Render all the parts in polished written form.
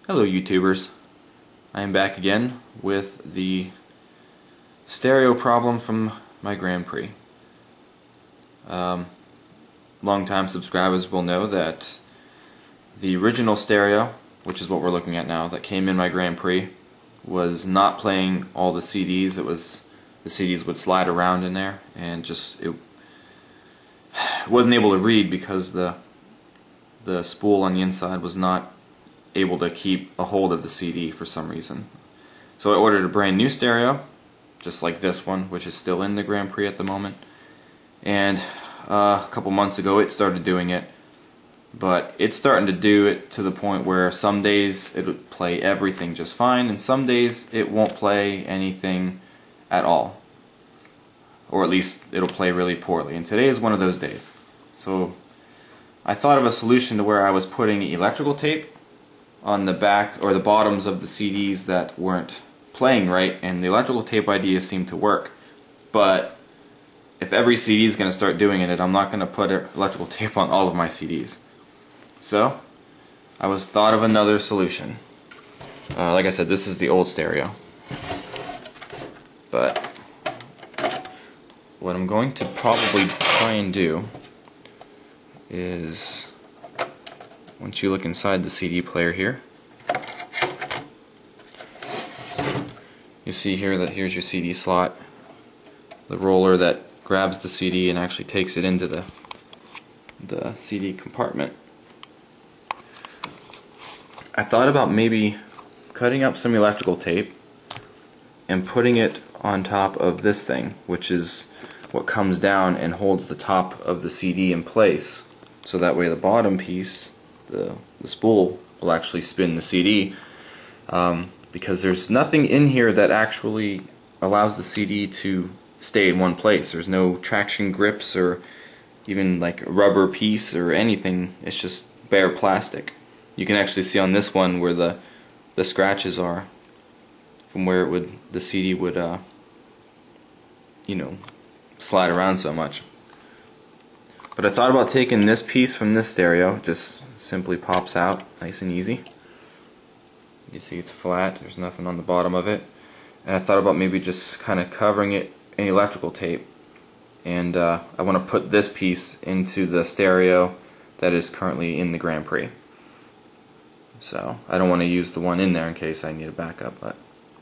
Hello YouTubers, I am back again with the stereo problem from my Grand Prix. Long-time subscribers will know that the original stereo, which is what we're looking at now, that came in my Grand Prix, was not playing all the CDs. The CDs would slide around in there and it wasn't able to read because the spool on the inside was not able to keep a hold of the CD for some reason. So I ordered a brand new stereo, just like this one, which is still in the Grand Prix at the moment. And a couple months ago it started doing it, but it's starting to do it to the point where some days it would play everything just fine, and some days it won't play anything at all. Or at least it'll play really poorly, and today is one of those days. So I thought of a solution to where I was putting electrical tape on the back or the bottoms of the CDs that weren't playing right, and the electrical tape idea seemed to work. But if every CD is going to start doing it, I'm not going to put electrical tape on all of my CDs. So I thought of another solution. Like I said, this is the old stereo. But what I'm going to probably try and do is, once you look inside the CD player here, you see here that here's your CD slot, the roller that grabs the CD and actually takes it into the CD compartment. I thought about maybe cutting up some electrical tape and putting it on top of this thing, which is what comes down and holds the top of the CD in place, so that way the bottom piece, the spool, will actually spin the CD, because there's nothing in here that actually allows the CD to stay in one place. There's no traction grips or even like a rubber piece or anything. It's just bare plastic. You can actually see on this one where the scratches are from where the CD would slide around so much. But I thought about taking this piece from this stereo. It just simply pops out nice and easy. You see it's flat, there's nothing on the bottom of it. And I thought about maybe just kind of covering it in electrical tape. And I want to put this piece into the stereo that is currently in the Grand Prix. So I don't want to use the one in there in case I need a backup, but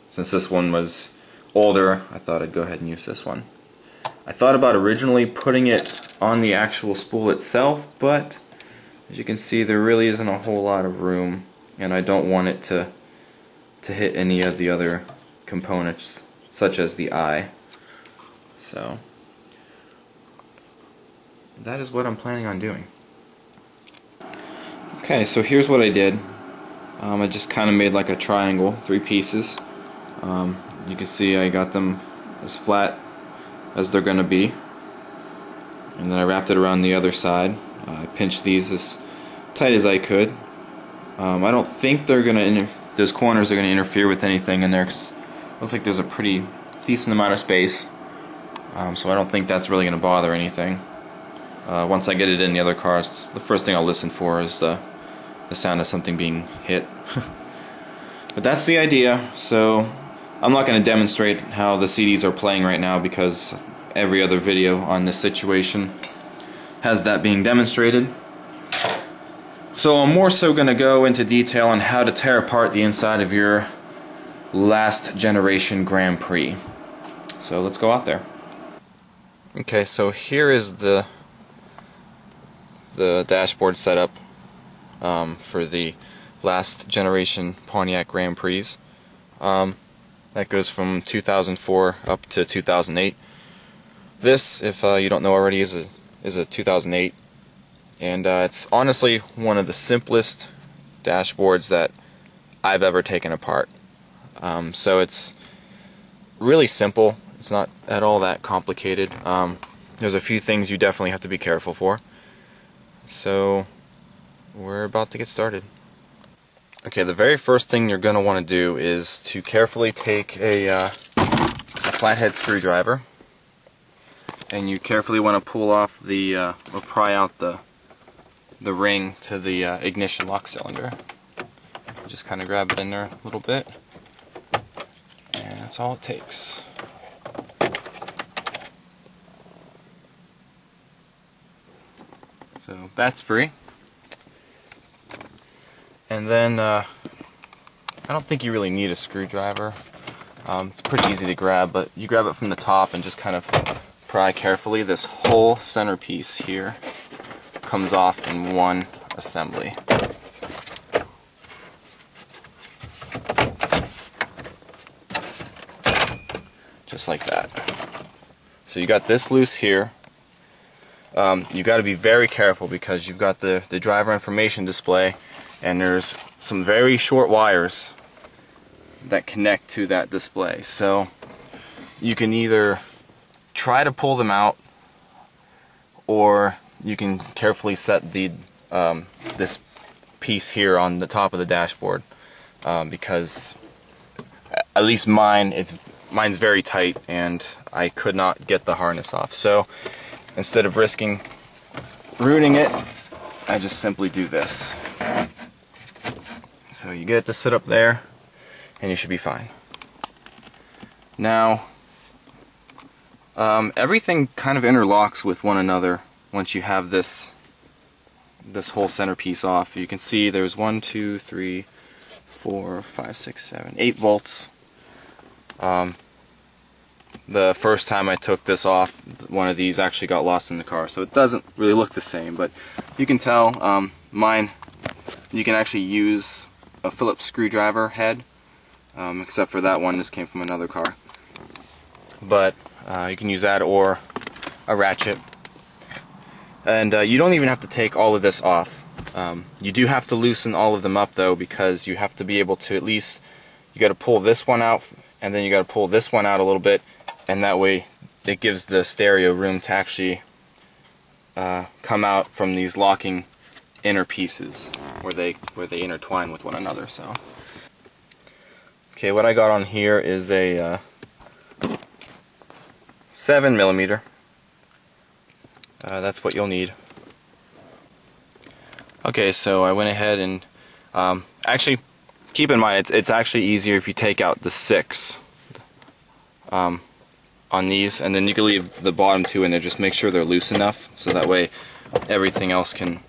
since this one was older, I thought I'd go ahead and use this one. I thought about originally putting it on the actual spool itself, but as you can see there really isn't a whole lot of room, and I don't want it to hit any of the other components such as the eye. So that is what I'm planning on doing. Okay, so here's what I did. I just kind of made like a triangle, 3 pieces. You can see I got them as flat as they're going to be, and then I wrapped it around the other side. I pinched these as tight as I could. I don't think those corners are going to interfere with anything in there, 'cause it looks like there's a pretty decent amount of space, so I don't think that's really going to bother anything. Once I get it in the other cars, the first thing I'll listen for is the sound of something being hit. But that's the idea. So I'm not going to demonstrate how the CDs are playing right now, because every other video on this situation has that being demonstrated. So I'm more so going to go into detail on how to tear apart the inside of your last generation Grand Prix. So let's go out there. Okay, so here is the dashboard setup for the last generation Pontiac Grand Prix. That goes from 2004 up to 2008. This, if you don't know already, is a 2008, and it's honestly one of the simplest dashboards that I've ever taken apart. So it's really simple. It's not at all that complicated. There's a few things you definitely have to be careful for. So we're about to get started. Okay, the very first thing you're going to want to do is to carefully take a flathead screwdriver, and you carefully want to pull off or pry out the ring to the ignition lock cylinder. Just kind of grab it in there a little bit, and that's all it takes. So that's free. And then I don't think you really need a screwdriver. It's pretty easy to grab, but you grab it from the top and just kind of pry carefully. This whole centerpiece here comes off in one assembly. Just like that. So you got this loose here. You got to be very careful because you've got the driver information display, and there's some very short wires that connect to that display. So you can either try to pull them out, or you can carefully set the this piece here on the top of the dashboard, because at least mine's very tight and I could not get the harness off. So instead of risking ruining it, I just simply do this. So you get it to sit up there and you should be fine. Now everything kind of interlocks with one another once you have this whole centerpiece off. You can see there's 1, 2, 3, 4, 5, 6, 7, 8 volts. The first time I took this off, one of these actually got lost in the car, so it doesn't really look the same, but you can tell mine, you can actually use a Phillips screwdriver head, except for that one, this came from another car. But you can use that or a ratchet. And you don't even have to take all of this off. You do have to loosen all of them up though, because you have to be able to at least, you got to pull this one out, and then you got to pull this one out a little bit, and that way it gives the stereo room to actually come out from these locking inner pieces where they intertwine with one another. So okay, what I got on here is a 7mm. That's what you'll need. Okay, so I went ahead and actually keep in mind it's actually easier if you take out the 6 on these, and then you can leave the bottom 2 in there. Just make sure they're loose enough so that way everything else can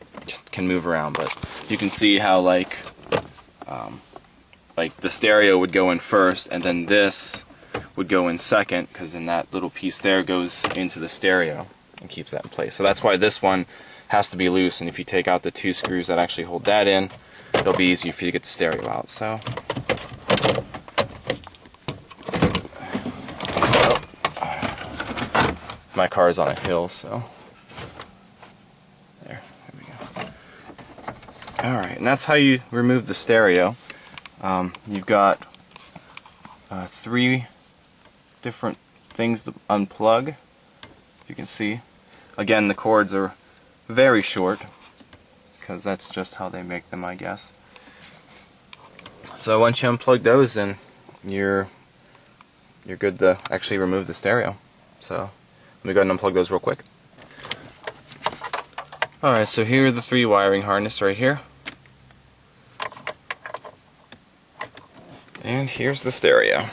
move around. But you can see how like the stereo would go in first, and then this would go in second, because then that little piece there goes into the stereo and keeps that in place. So that's why this one has to be loose, and if you take out the 2 screws that actually hold that in, it'll be easier for you to get the stereo out. So my car is on a hill, so there we go. Alright, and that's how you remove the stereo. You've got 3 different things to unplug, if you can see. Again, the cords are very short, because that's just how they make them, I guess. So once you unplug those, then you're good to actually remove the stereo. So let me go ahead and unplug those real quick. Alright, so here are the 3 wiring harness right here. And here's the stereo.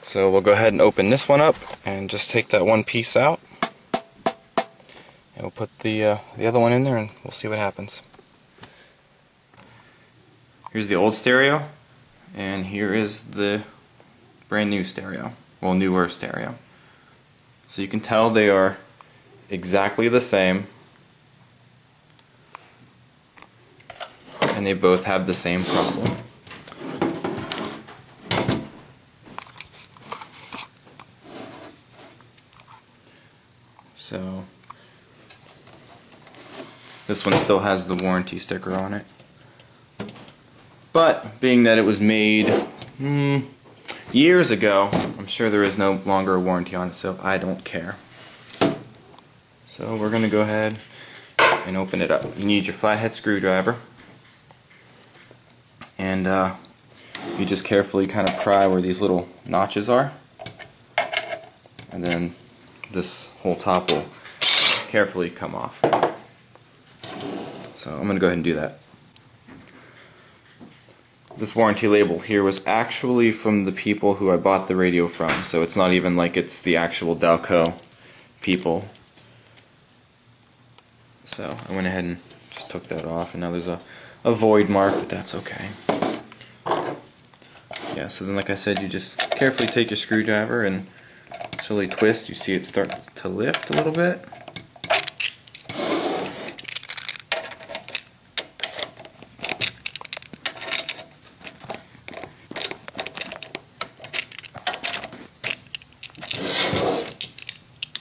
So we'll go ahead and open this one up and just take that one piece out. And we'll put the other one in there and we'll see what happens. Here's the old stereo, and here is the brand new stereo. Well, newer stereo. So you can tell they are exactly the same, and they both have the same problem. So this one still has the warranty sticker on it, but being that it was made years ago, I'm sure there is no longer a warranty on it, so I don't care. So we're going to go ahead and open it up. You need your flathead screwdriver, and you just carefully kind of pry where these little notches are, and then this whole top will carefully come off. So I'm going to go ahead and do that. This warranty label here was actually from the people who I bought the radio from, so it's not even like it's the actual Dalco people. So I went ahead and just took that off, and now there's a void mark, but that's okay. Yeah, so then like I said, you just carefully take your screwdriver and slowly twist. You see it start to lift a little bit.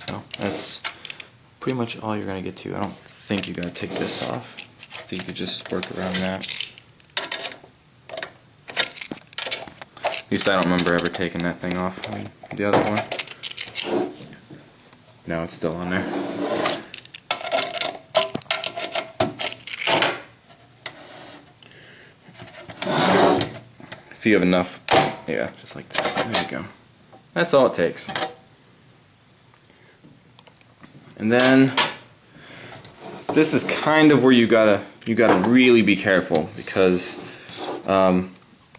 So that's pretty much all you're going to get to. I don't think you got to take this off. I think you could just work around that. At least I don't remember ever taking that thing off on the other one. No, it's still on there. If you have enough, yeah, just like that. There you go. That's all it takes. And then this is kind of where you gotta really be careful, because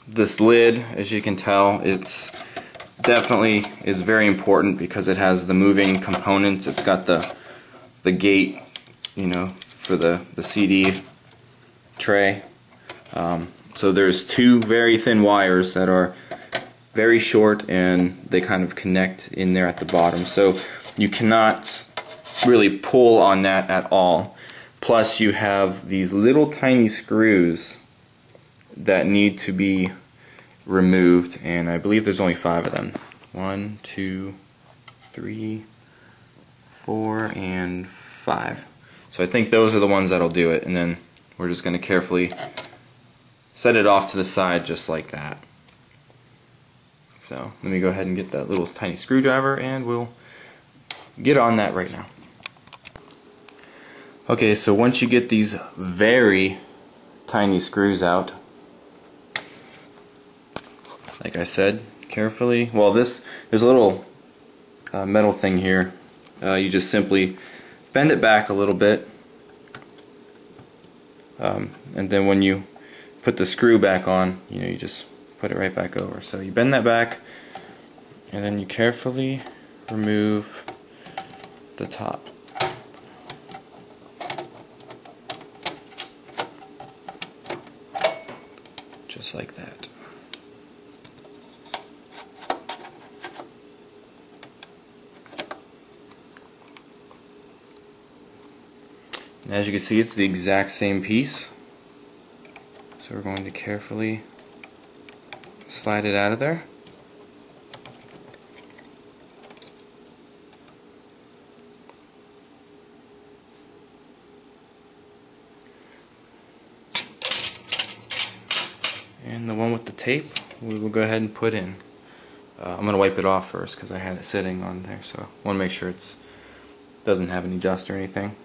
this lid, as you can tell, it's definitely is very important because it has the moving components. It's got the gate, you know, for the CD tray. So there's two very thin wires that are very short, and they kind of connect in there at the bottom. So you cannot really pull on that at all. Plus you have these little tiny screws that need to be removed, and I believe there's only 5 of them. 1, 2, 3, 4, and 5. So I think those are the ones that'll do it, and then we're just going to carefully set it off to the side just like that. So let me go ahead and get that little tiny screwdriver, and we'll get on that right now. Okay, so once you get these very tiny screws out, like I said, carefully. Well, there's a little metal thing here. You just simply bend it back a little bit, and then when you put the screw back on, you know, you just put it right back over. So you bend that back, and then you carefully remove the top. Just like that. And as you can see, it's the exact same piece. So we're going to carefully slide it out of there. And the one with the tape, we will go ahead and put in. I'm going to wipe it off first because I had it sitting on there, so I want to make sure it doesn't have any dust or anything.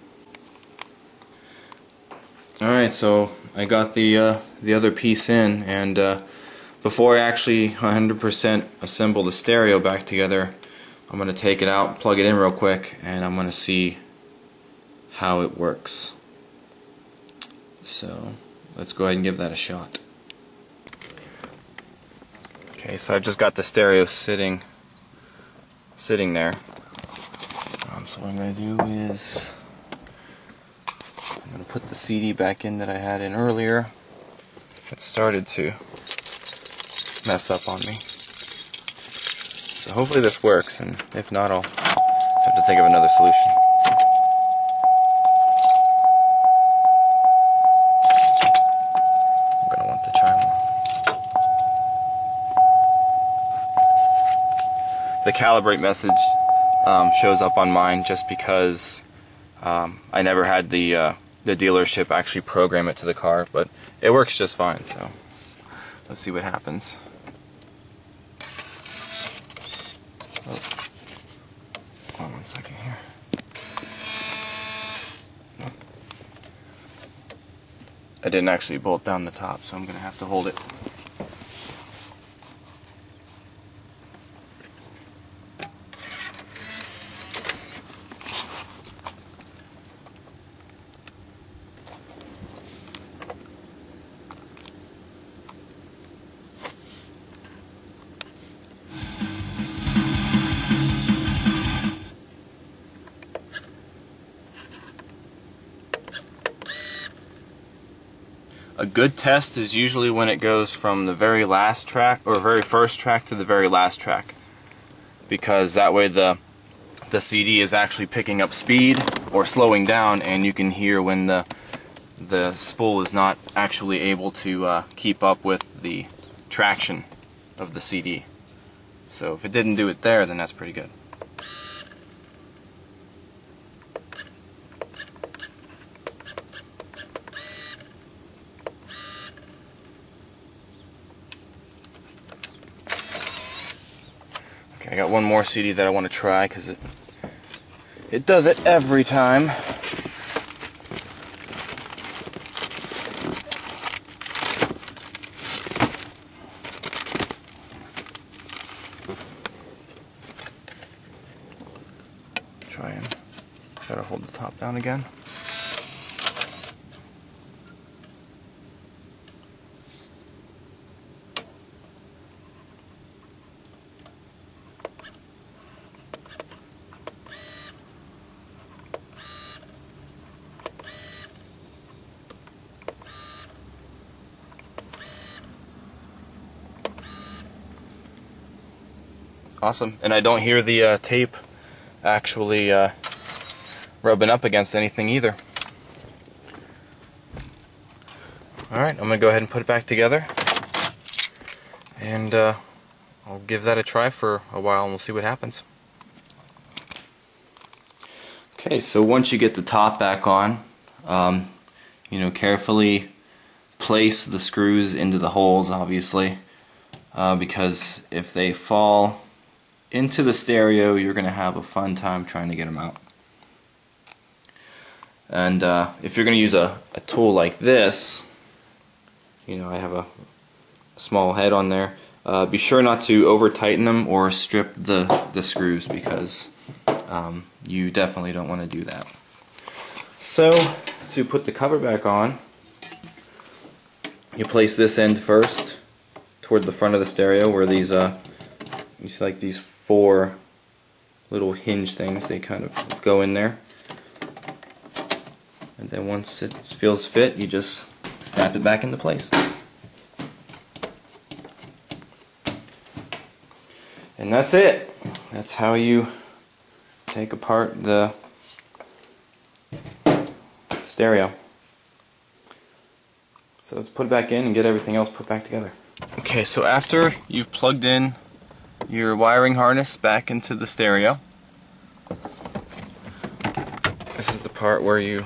Alright, so I got the other piece in, and before I actually 100% assemble the stereo back together, I'm going to take it out, plug it in real quick, and I'm going to see how it works. So let's go ahead and give that a shot. Okay, so I've just got the stereo sitting there. So what I'm going to do is I'm going to put the CD back in that I had in earlier. It started to mess up on me. So hopefully this works, and if not, I'll have to think of another solution. I'm going to want to try more. The calibrate message shows up on mine just because I never had the dealership actually program it to the car, but it works just fine. So let's see what happens. Oh. Hold on 1 second here. Oh. I didn't actually bolt down the top, so I'm going to have to hold it. A good test is usually when it goes from the very last track or very first track to the very last track, because that way the CD is actually picking up speed or slowing down, and you can hear when the spool is not actually able to keep up with the traction of the CD. So if it didn't do it there, then that's pretty good. Okay, I got one more CD that I want to try because it does it every time. Try and try to hold the top down again. Awesome, and I don't hear the tape actually rubbing up against anything either. Alright, I'm going to go ahead and put it back together, and I'll give that a try for a while and we'll see what happens. Okay, so once you get the top back on, carefully place the screws into the holes, obviously, because if they fall into the stereo, you're going to have a fun time trying to get them out. And if you're going to use a tool like this, I have a small head on there, be sure not to over tighten them or strip the screws, because you definitely don't want to do that. So to put the cover back on, you place this end first toward the front of the stereo, where these you see like these 4 little hinge things, they kind of go in there, and then once it feels fit, you just snap it back into place. And that's it. That's how you take apart the stereo. So let's put it back in and get everything else put back together. Okay, so after you've plugged in your wiring harness back into the stereo, this is the part where you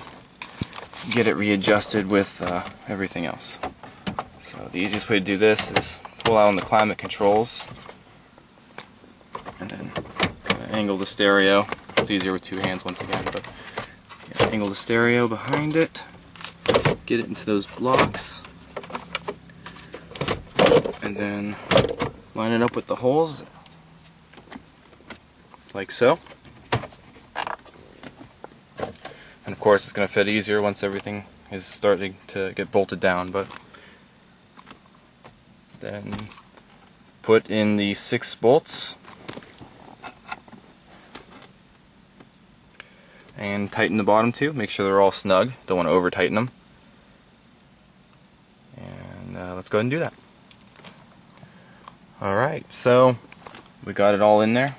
get it readjusted with everything else. So the easiest way to do this is pull out on the climate controls and then angle the stereo. It's easier with 2 hands once again, but angle the stereo behind it, get it into those blocks, and then line it up with the holes like so. And of course it's going to fit easier once everything is starting to get bolted down, but then put in the 6 bolts and tighten the bottom 2. Make sure they're all snug. Don't want to over tighten them. And let's go ahead and do that. Alright, so we got it all in there.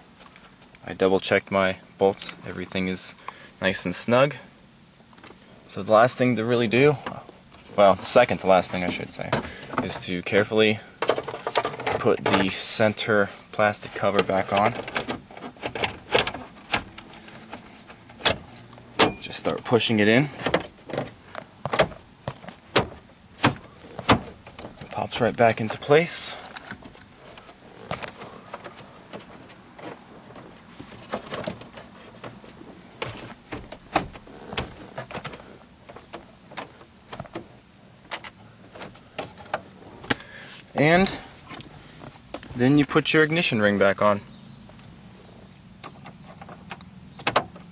I double checked my bolts. Everything is nice and snug. So the last thing to really do, well, the second to last thing I should say, is to carefully put the center plastic cover back on. Just start pushing it in. It pops right back into place. And then you put your ignition ring back on.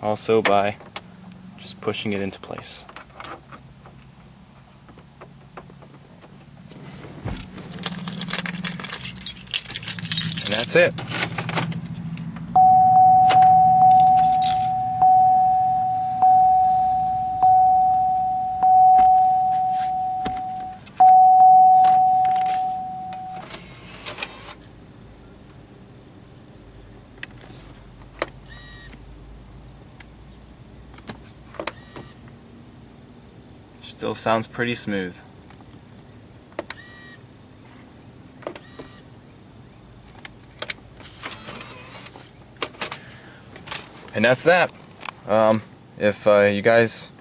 Also by just pushing it into place. And that's it. Still sounds pretty smooth. And that's that. If you guys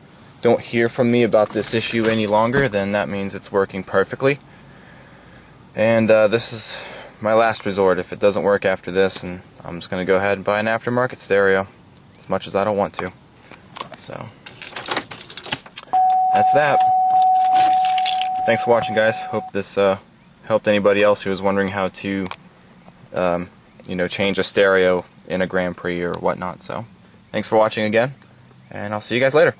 don't hear from me about this issue any longer, then that means it's working perfectly. And this is my last resort. If it doesn't work after this, and I'm just going to go ahead and buy an aftermarket stereo, as much as I don't want to. So that's that. Thanks for watching, guys. Hope this helped anybody else who was wondering how to change a stereo in a Grand Prix or whatnot. So thanks for watching again, and I'll see you guys later.